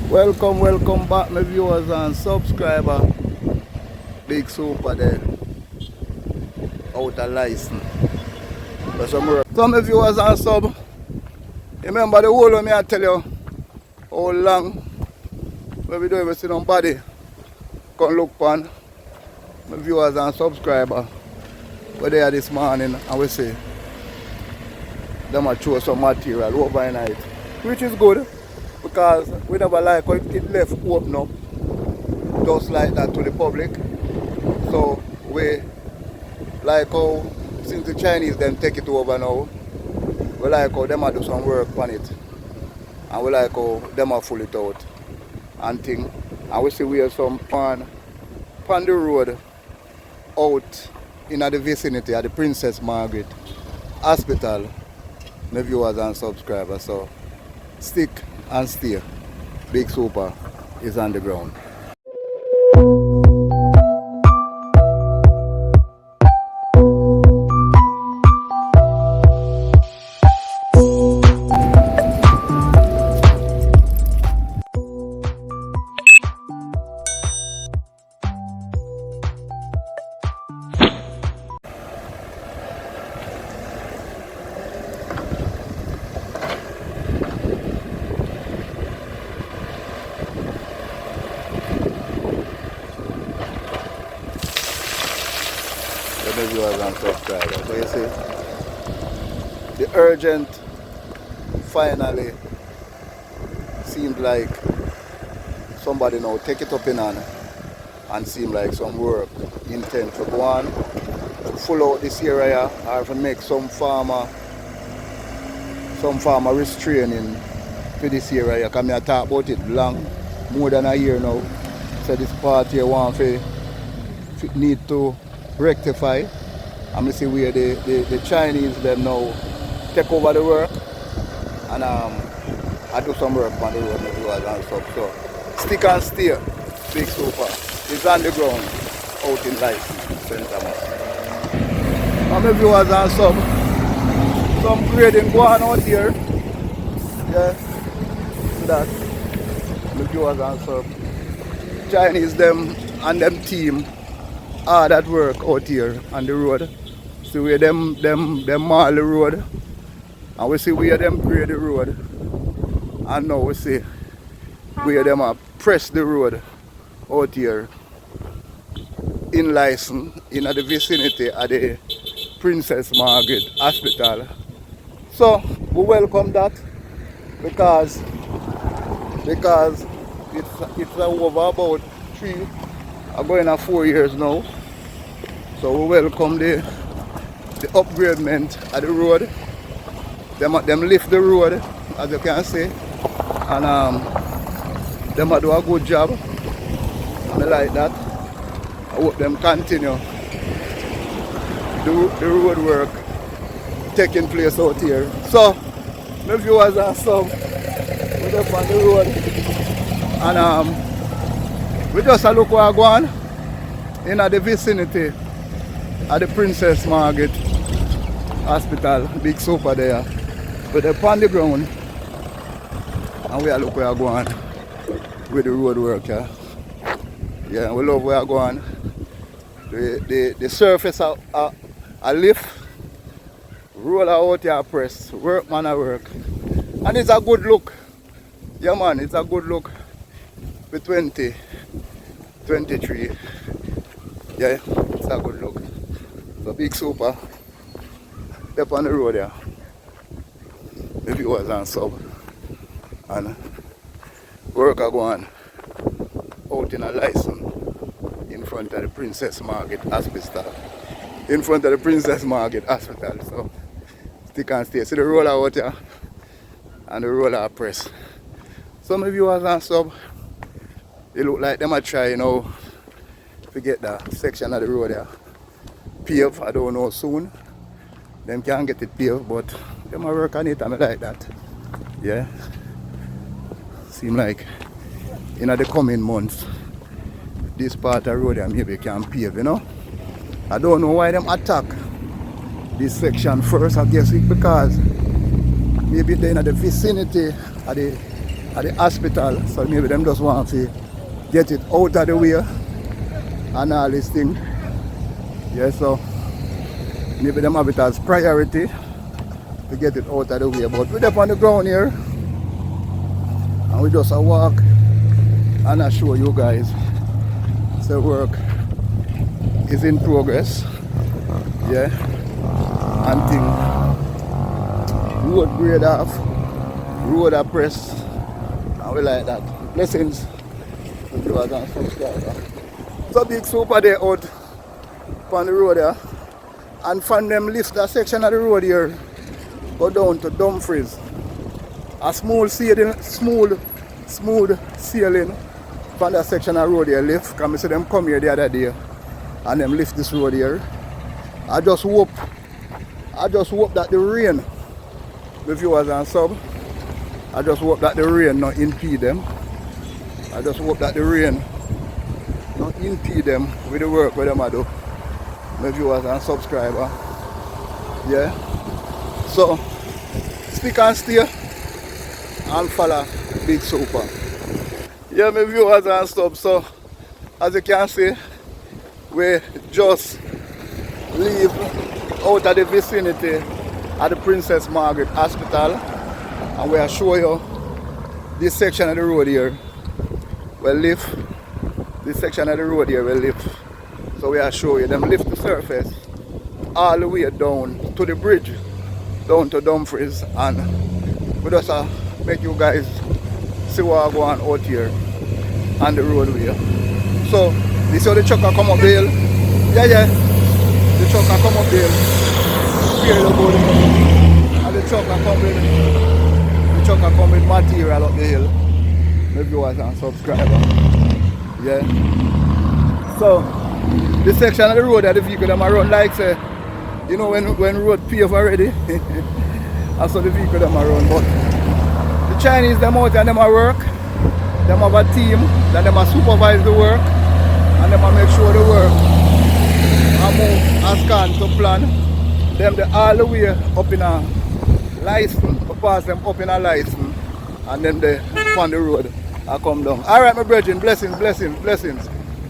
Welcome back my viewers and subscriber. Big Super there out of Lyssons. So my viewers and sub, remember the whole of me I tell you how long when we do sit on body come look on my viewers and subscriber. We're there this morning and we see them a show some material overnight, which is good because we never like how it left open up just like that to the public. So we like how since the Chinese then take it over now, we like how them a do some work on it, and we like how them a full it out and thing. And we see we have some on the road out in the vicinity of the Princess Margaret Hospital, my viewers and subscribers. So stick and stay. Big Super is on the ground. The viewers and subscribers. So you see, the urgent finally seemed like somebody now take it up in hand and seem like some work intent to go on to full out this area or to make some farmer restraining to this area. Because I talk about it long, more than a year now. So this part here want to need to rectify. And I see where the Chinese them now take over the work and I do some work on the road and stuff. So stick and stay. Big Super is on the ground out in Lyssons, St.Thomas. And my viewers and some grading going out here. Yeah, see that. My viewers and some Chinese them and them team hard at work out here on the road. See where them mall the road and we see where them grade the road, and now we see where them press the road out here in Lyssons, in the vicinity of the Princess Margaret Hospital. So we welcome that because it's over about 3 going on 4 years now. So we welcome the upgradement of the road. Them lift the road, as you can see, and them do a good job. I like that. I hope them continue the road work taking place out here. So my viewers are some we're up on the road and we just look where I go on in the vicinity of the Princess Margaret Hospital. Big Super there. We're up on the ground and we look where I go on with the road work. Yeah, we love where I go on. The surface a lift, roll out here press, workman at work. And it's a good look. Yeah man, it's a good look for 2023. Yeah, it's a good look. So Big Super up on the road there. The viewers and sub. And work are going out in a Lyssons in front of the Princess Margaret Hospital. In front of the Princess Margaret Hospital. So stick and stay. See the roller out here and the roller press. Some of viewers and sub, they look like them are trying now to get that section of the road there paved. I don't know soon. Them can't get it paved, but them are work on it and I like that. Yeah. Seem like in the coming months this part of the road there maybe can pave, you know. I don't know why them attack this section first. I guess it's because maybe they're in the vicinity of at the hospital, so maybe them just want to get it out of the way and all this thing. Yeah, so maybe them have it as priority to get it out of the way. But we're up on the ground here and we just a walk and I show you guys the work is in progress. Yeah, and thing road grade off, road are pressed, and we like that. Blessings to viewers and subscribers. So big super day out on the road here, and from them lift that section of the road here go down to Dumfries. A smooth sailing from that section of road here lift. Because I see them come here the other day and them lift this road here. I just hope that the rain, the viewers and sub, I just hope that the rain not impede them. I just hope that the rain not impede them with the work where them I do. My viewers and subscribers. Yeah. So stick and stay and follow Big Super. Yeah, my viewers and stuff. So as you can see, we just leave out of the vicinity at the Princess Margaret Hospital, and we'll show you this section of the road here. We'll lift this section of the road here. We'll lift. So we'll show you them lift the surface all the way down to the bridge, down to Dumfries, and we just make you guys see what go on out here on the roadway. So this is how the trucker come up the hill. Yeah. The trucker come up there, clear the board, and the trucker come with material up the hill. My viewers and subscribers. Yeah. So this section of the road that the vehicle them run like say, you know when road paved already, that's how the vehicle them run. But the Chinese them out and them work, them have a team, that them supervise the work, and them make sure the work move as can to plan. Them they all the way up in a Lyssons, pass them up in a Lyssons, and then they on the road I come down. Alright my brethren, blessings.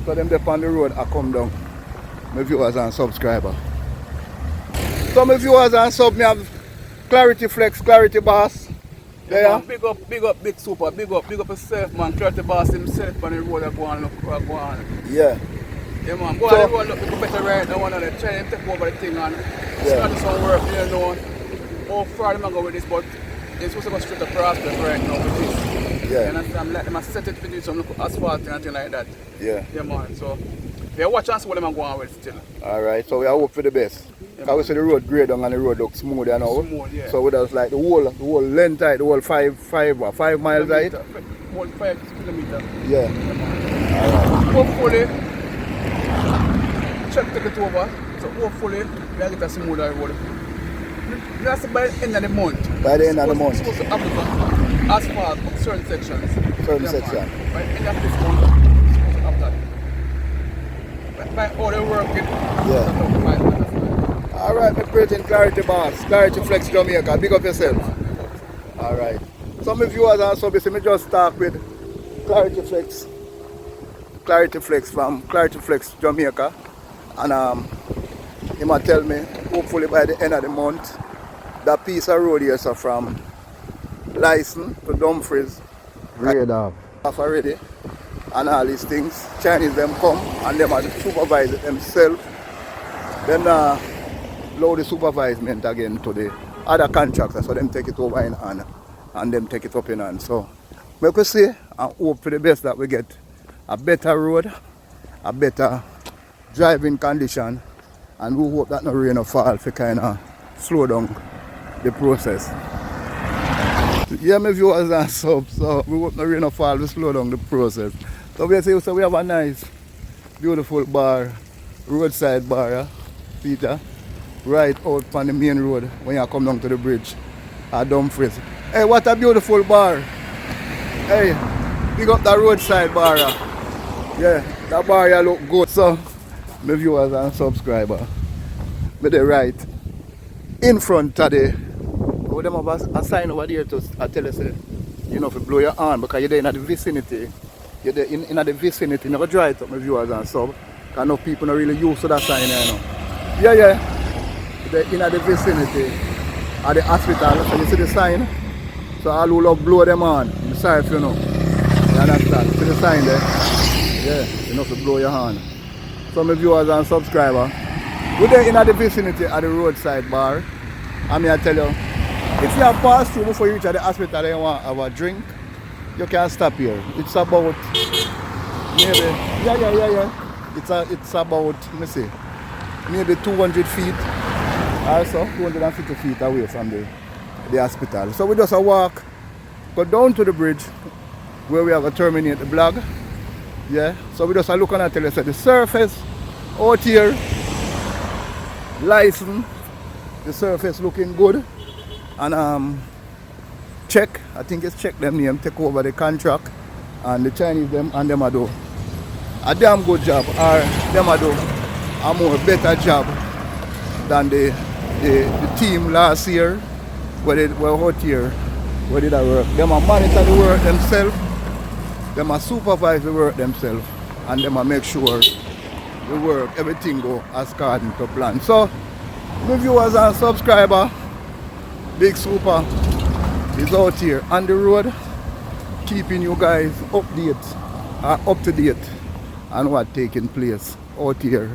So them they on the road I come down. My viewers and subscribers. So my viewers and sub, me have Clarity Flex, Clarity Boss. Yeah, big up Big Super, big up yourself, man. Clarity Boss himself on the road I go on, look. Yeah. Yeah man, go on the road, look better right now, and try and take over the thing and start some work, you know. How far them go with this, but they're supposed to go straight across the right now with this. Yeah. And I'm like them set it to do some asphalt and thing like that. Yeah. Yeah man, so yeah, watch and see what them go on with still. Alright, so we hope for the best. Because we see the road grade down and the road looks smooth now. Smooth, yeah. So with us like the whole length height, the whole 5 miles height. Whole 5 kilometers. Yeah. Alright. Hopefully check take it over. So hopefully we get a smoother road. That's by the end of the month. By the end of the month. Supposed to have asphalt for certain sections. Certain sections. By the end of this month, supposed to have that. By all the work it. Yeah. Alright, my brethren, Clarity Boss, Clarity Flex Jamaica, big up yourself. Alright. Some of viewers are so busy, me just talk with Clarity Flex from Clarity Flex Jamaica. And he might tell me, hopefully by the end of the month, that piece of road here so from Lyssons to Dumfries grade off already. And all these things, Chinese them come and them are supervise it themselves. Then load the supervisement again to the other contractors, so them take it over in hand and them take it up in hand. So we could say and hope for the best that we get a better road, a better driving condition, and we hope that no rain or fall to kind of slow down the process. Yeah, my viewers and subs, so we hope no rain or fall to slow down the process. So we have a nice, beautiful bar, roadside bar, yeah, Peter, right out on the main road when you come down to the bridge at Dumfries. Hey, what a beautiful bar. Hey, big up that roadside bar. Yeah, that bar here look good. So, my viewers and subscribers, me the right in front of the, them have a sign over there to tell us you know, if you blow your horn because you're there in the vicinity. You're there in the vicinity. You never dry it up, my viewers and sub. Because enough people not really used to that sign, you know. Yeah, yeah. They're in the vicinity of the hospital. So you see the sign? So all who love blow them on. I'm sorry if you know. You understand? See the sign there? Yeah, you know, to blow your horn. So my viewers and subscribers, we're there in the vicinity of the roadside bar. I mean, I tell you, if you have passed through before you reach the hospital and you want to have a drink, you can stop here. It's about maybe, it's about, let me see, maybe 200 feet or so, 250 feet away from the hospital. So we just walk, go down to the bridge where we have to terminate the blog. Yeah, so we just looking at it, so the surface out here, Lyssons, the surface looking good. And check, I think it's check them name, take over the contract, and the Chinese them and them do a damn good job, or them do a more better job than the team last year where they were out here, where did I work. Them a monitor the work themselves, them a supervise the work themselves, and them a make sure the work, everything go as according to plan. So, my viewers and subscribers, Big Super is out here on the road, keeping you guys up to date on what taking place out here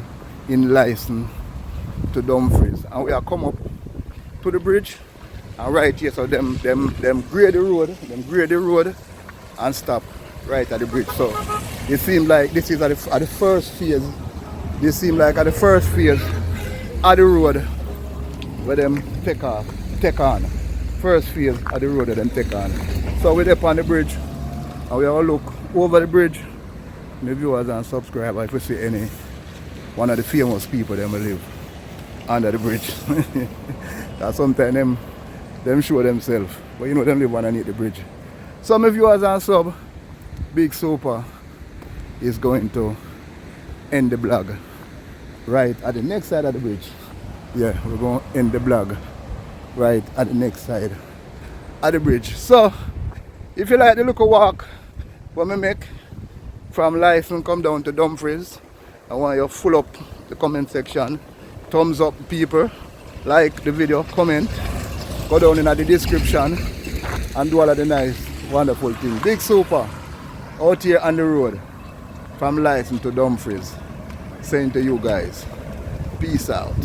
in Lyssons to Dumfries. And we are come up to the bridge, and right here, so them grade the road and stop right at the bridge. So it seems like this is at the first phase. This seems like at the first phase of the road where them take on. First phase of the road that them take on. So we're up on the bridge and we have a look over the bridge. My viewers and subscribers, if we see any one of the famous people that will live under the bridge. That sometimes them show themselves. But you know them live underneath the bridge. So my viewers and sub, Big Super is going to end the blog right at the next side of the bridge. Yeah, we're going to end the blog right at the next side of the bridge. So if you like the look of walk what I make from Lyssons come down to Dumfries, I want you to full up the comment section, thumbs up people, like the video, comment, go down in the description and do all of the nice wonderful things. Big Super out here on the road from Lyssons to Dumfries, saying to you guys, peace out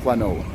for now.